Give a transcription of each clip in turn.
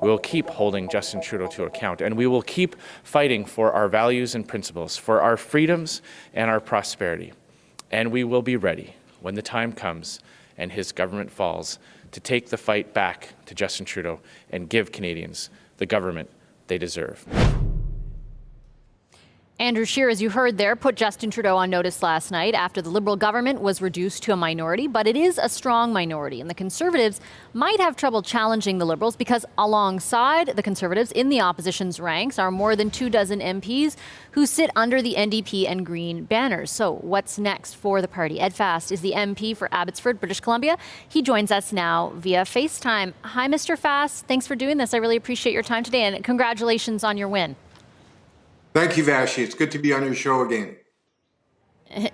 We will keep holding Justin Trudeau to account, and we will keep fighting for our values and principles, for our freedoms and our prosperity. And we will be ready when the time comes and his government falls to take the fight back to Justin Trudeau and give Canadians the government they deserve. Andrew Scheer, as you heard there, put Justin Trudeau on notice last night after the Liberal government was reduced to a minority, but it is a strong minority, and the Conservatives might have trouble challenging the Liberals because alongside the Conservatives in the opposition's ranks are more than 24 MPs who sit under the NDP and Green banners. So what's next for the party? Ed Fast is the MP for Abbotsford, British Columbia. He joins us now via FaceTime. Hi, Mr. Fast. Thanks for doing this. I really appreciate your time today, and congratulations on your win. Thank you, Vashi. It's good to be on your show again.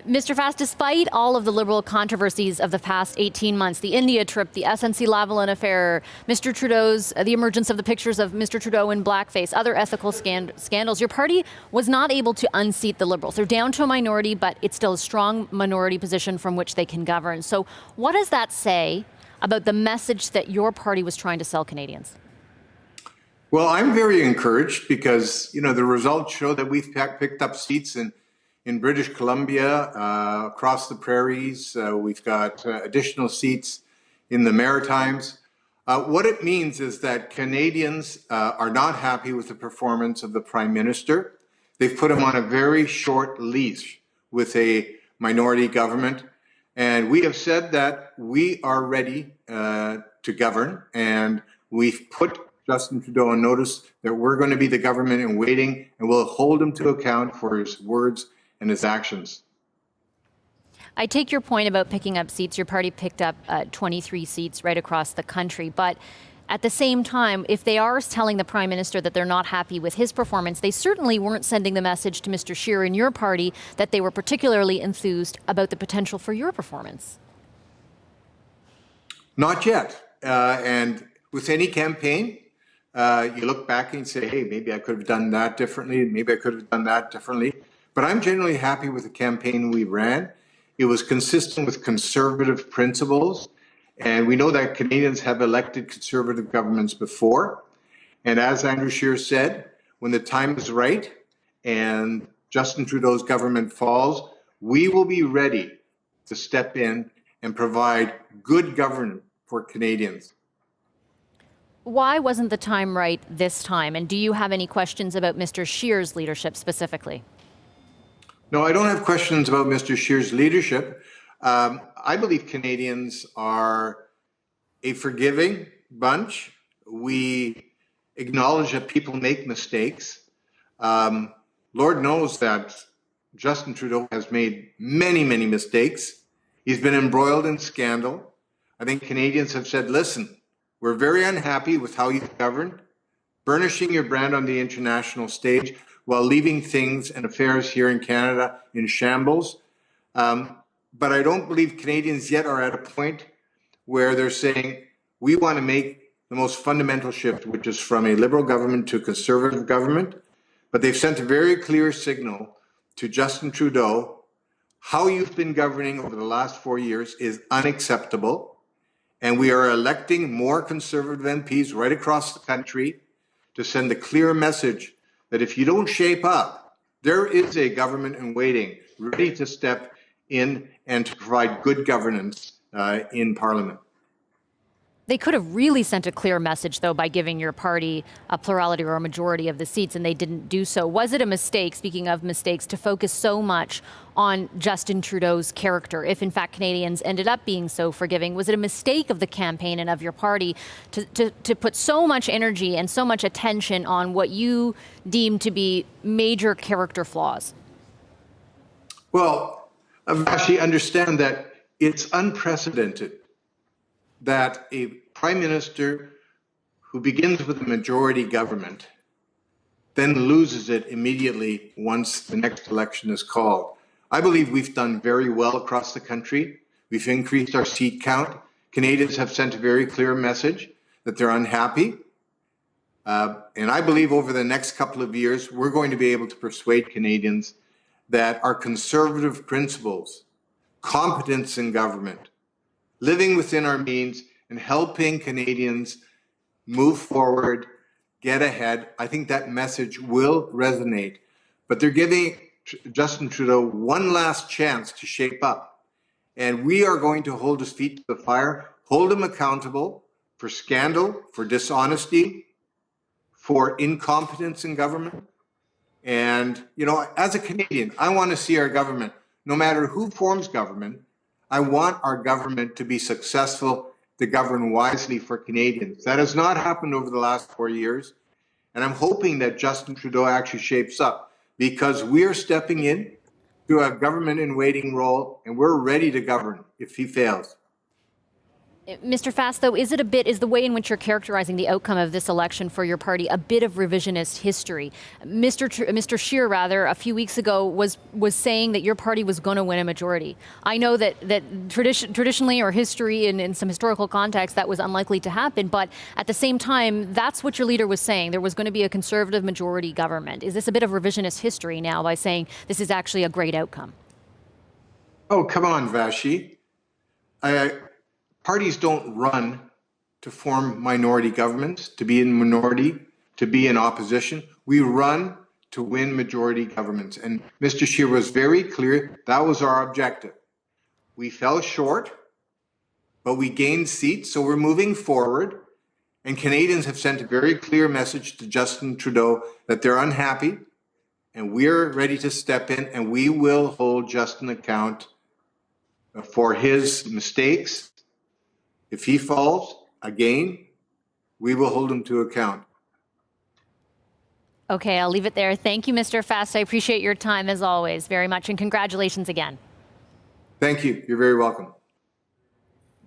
Mr. Fast, despite all of the Liberal controversies of the past 18 months, the India trip, the SNC-Lavalin affair, Mr. Trudeau's, the emergence of the pictures of Mr. Trudeau in blackface, other ethical scandals, your party was not able to unseat the Liberals. They're down to a minority, but it's still a strong minority position from which they can govern. So what does that say about the message that your party was trying to sell Canadians? Well, I'm very encouraged because, the results show that we've picked up seats in British Columbia, across the prairies. We've got additional seats in the Maritimes. What it means is that Canadians are not happy with the performance of the Prime Minister. They've put him on a very short leash with a minority government. And we have said that we are ready to govern, and we've put Justin Trudeau on notice that we're going to be the government in waiting, and we'll hold him to account for his words and his actions. I take your point about picking up seats. Your party picked up 23 seats right across the country. But at the same time, if they are telling the Prime Minister that they're not happy with his performance, they certainly weren't sending the message to Mr. Scheer in your party that they were particularly enthused about the potential for your performance. Not yet. And with any campaign, you look back and say, hey, maybe I could have done that differently. Maybe I could have done that differently. But I'm generally happy with the campaign we ran. It was consistent with conservative principles. And we know that Canadians have elected conservative governments before. And as Andrew Scheer said, when the time is right and Justin Trudeau's government falls, we will be ready to step in and provide good governance for Canadians. Why wasn't the time right this time? And do you have any questions about Mr. Scheer's leadership specifically? No, I don't have questions about Mr. Scheer's leadership. I believe Canadians are a forgiving bunch. We acknowledge that people make mistakes. Lord knows that Justin Trudeau has made many, many mistakes. He's been embroiled in scandal. I think Canadians have said, listen, we're very unhappy with how you've governed, burnishing your brand on the international stage while leaving things and affairs here in Canada in shambles. But I don't believe Canadians yet are at a point where they're saying, we want to make the most fundamental shift, which is from a Liberal government to a Conservative government. But they've sent a very clear signal to Justin Trudeau, how you've been governing over the last 4 years is unacceptable. And we are electing more Conservative MPs right across the country to send a clear message that if you don't shape up, there is a government in waiting, ready to step in and to provide good governance in Parliament. They could have really sent a clear message, though, by giving your party a plurality or a majority of the seats, and they didn't do so. Was it a mistake, speaking of mistakes, to focus so much on Justin Trudeau's character, if in fact Canadians ended up being so forgiving? Was it a mistake of the campaign and of your party to put so much energy and so much attention on what you deem to be major character flaws? Well, Vashi, understand that it's unprecedented that a prime minister who begins with a majority government then loses it immediately once the next election is called. I believe we've done very well across the country. We've increased our seat count. Canadians have sent a very clear message that they're unhappy. And I believe over the next couple of years, we're going to be able to persuade Canadians that our conservative principles, competence in government, living within our means, and helping Canadians move forward, get ahead. I think that message will resonate. But they're giving Justin Trudeau one last chance to shape up. And we are going to hold his feet to the fire, hold him accountable for scandal, for dishonesty, for incompetence in government. And, you know, as a Canadian, I want to see our government, no matter who forms government, I want our government to be successful, to govern wisely for Canadians. That has not happened over the last 4 years. And I'm hoping that Justin Trudeau actually shapes up, because we're stepping in to a government in waiting role, and we're ready to govern if he fails. Mr. Fast, though, is the way in which you're characterizing the outcome of this election for your party a bit of revisionist history? Mr. Scheer, rather, a few weeks ago was saying that your party was going to win a majority. I know that traditionally, or history in some historical context, that was unlikely to happen, but at the same time, that's what your leader was saying. There was going to be a Conservative majority government. Is this a bit of revisionist history now by saying this is actually a great outcome? Oh, come on, Vashi. Parties don't run to form minority governments, to be in minority, to be in opposition. We run to win majority governments. And Mr. Scheer was very clear that was our objective. We fell short, but we gained seats, so we're moving forward. And Canadians have sent a very clear message to Justin Trudeau that they're unhappy, and we're ready to step in, and we will hold Justin account for his mistakes. If he falls again, we will hold him to account. Okay, I'll leave it there. Thank you, Mr. Fast. I appreciate your time as always very much, and congratulations again. Thank you. You're very welcome.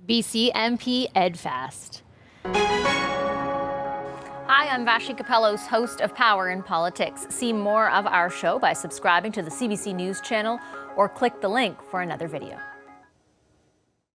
BC MP Ed Fast. Hi, I'm Vashi Capellos, host of Power in Politics. See more of our show by subscribing to the CBC News channel or click the link for another video.